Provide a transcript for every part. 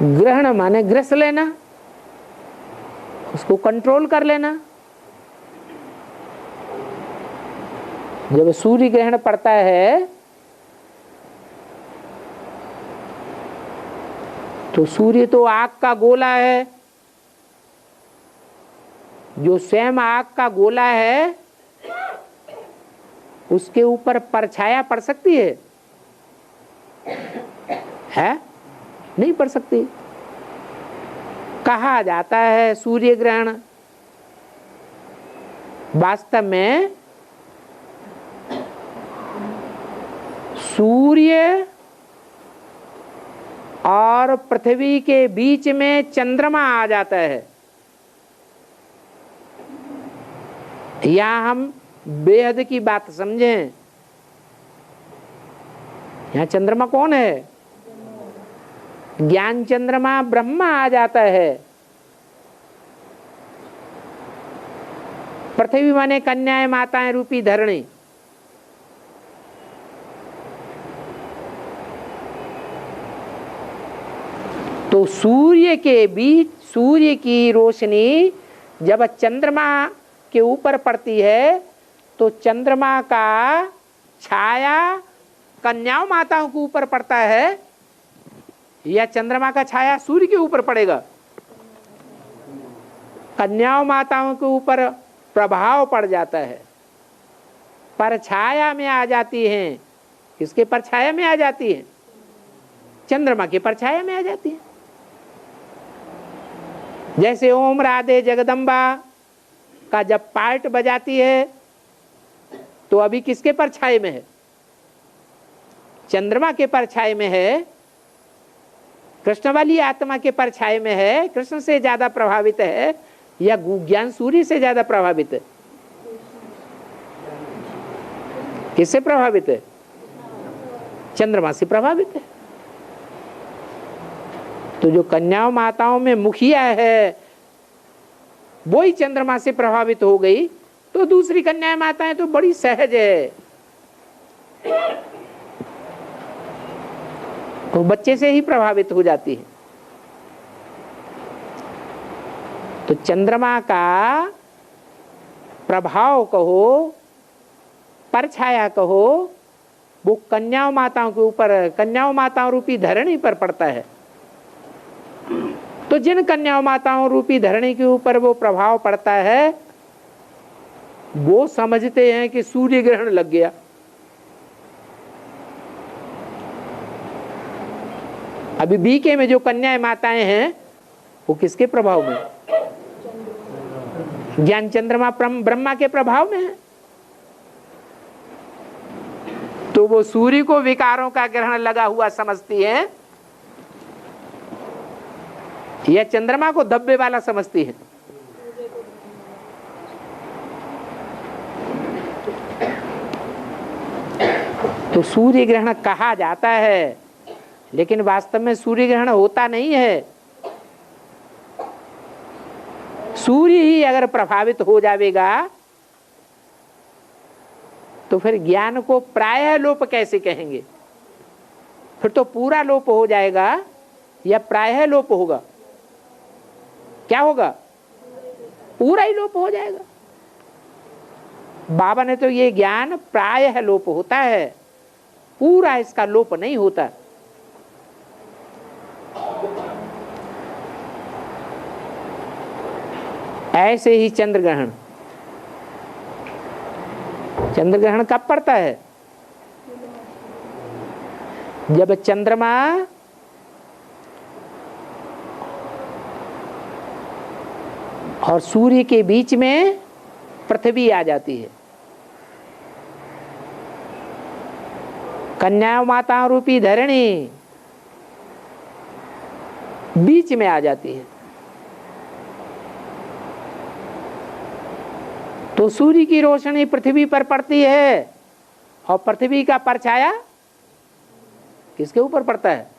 ग्रहण माने ग्रस लेना, उसको कंट्रोल कर लेना। जब सूर्य ग्रहण पड़ता है तो सूर्य तो आग का गोला है, जो स्वयं आग का गोला है उसके ऊपर परछाया पड़ सकती है? नहीं पड़ सकती। कहा जाता है सूर्य ग्रहण, वास्तव में सूर्य और पृथ्वी के बीच में चंद्रमा आ जाता है। यहां हम बेहद की बात समझें। यहां चंद्रमा कौन है? ज्ञान चंद्रमा ब्रह्मा आ जाता है। पृथ्वी माने कन्याएं माताएं रूपी धरणी। तो सूर्य के बीच, सूर्य की रोशनी जब चंद्रमा के ऊपर पड़ती है तो चंद्रमा का छाया कन्याओं माताओं के ऊपर पड़ता है या चंद्रमा का छाया सूर्य के ऊपर पड़ेगा? कन्याओं माताओं के ऊपर प्रभाव पड़ जाता है, परछाया में आ जाती हैं। किसके परछाया में आ जाती है? चंद्रमा के परछाया में आ जाती है। जैसे ओम राधे जगदम्बा का जब पार्ट बजाती है तो अभी किसके परछाए में है? चंद्रमा के परछाए में है। कृष्ण वाली आत्मा के परछाए में है। कृष्ण से ज्यादा प्रभावित है या ज्ञान सूर्य से ज्यादा प्रभावित है? किससे प्रभावित है? चंद्रमा से प्रभावित है। तो जो कन्याओं माताओं में मुखिया है वो ही चंद्रमा से प्रभावित हो गई, तो दूसरी कन्याएं माताएं तो बड़ी सहज है, तो बच्चे से ही प्रभावित हो जाती है। तो चंद्रमा का प्रभाव कहो, परछाया कहो, वो कन्याओं माताओं के ऊपर, कन्याओं माताओं रूपी धरणी पर पड़ता है। तो जिन कन्याओं माताओं रूपी धरणी के ऊपर वो प्रभाव पड़ता है वो समझते हैं कि सूर्य ग्रहण लग गया। अभी बीके में जो कन्याएं माताएं हैं वो किसके प्रभाव में? ज्ञान चंद्रमा ब्रह्मा के प्रभाव में है। तो वो सूर्य को विकारों का ग्रहण लगा हुआ समझती है या चंद्रमा को धब्बे वाला समझती है? तो सूर्य ग्रहण कहा जाता है, लेकिन वास्तव में सूर्य ग्रहण होता नहीं है। सूर्य ही अगर प्रभावित हो जाएगा तो फिर ज्ञान को प्रायः लोप कैसे कहेंगे? फिर तो पूरा लोप हो जाएगा या प्रायः लोप होगा? क्या होगा? पूरा ही लोप हो जाएगा। बाबा ने तो ये ज्ञान प्रायः लोप होता है, पूरा इसका लोप नहीं होता। ऐसे ही चंद्र ग्रहण, चंद्र ग्रहण कब पड़ता है? जब चंद्रमा और सूर्य के बीच में पृथ्वी आ जाती है। कन्या माता रूपी धरणी बीच में आ जाती है। तो सूर्य की रोशनी पृथ्वी पर पड़ती है और पृथ्वी का परछाया किसके ऊपर पड़ता है?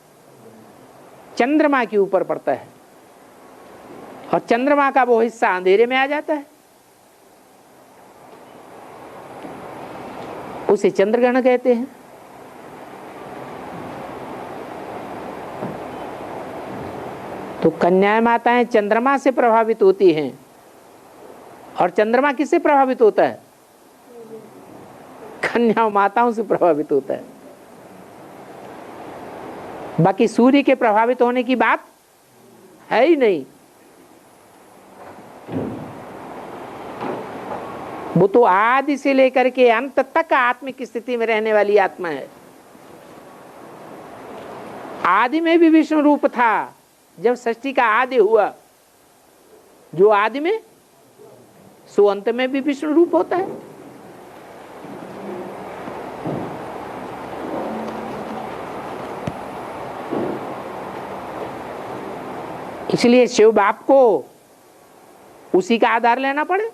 चंद्रमा के ऊपर पड़ता है और चंद्रमा का वो हिस्सा अंधेरे में आ जाता है। उसे चंद्रग्रहण कहते हैं। तो कन्या माताएं चंद्रमा से प्रभावित होती हैं, और चंद्रमा किससे प्रभावित होता है? कन्या माताओं से प्रभावित होता है। बाकी सूर्य के प्रभावित होने की बात है ही नहीं। वो तो आदि से लेकर के अंत तक आत्मिक स्थिति में रहने वाली आत्मा है। आदि में भी विष्णु रूप था। जब सृष्टि का आदि हुआ, जो आदि में सो अंत में भी विष्णु रूप होता है। इसलिए शिव बाप को उसी का आधार लेना पड़े।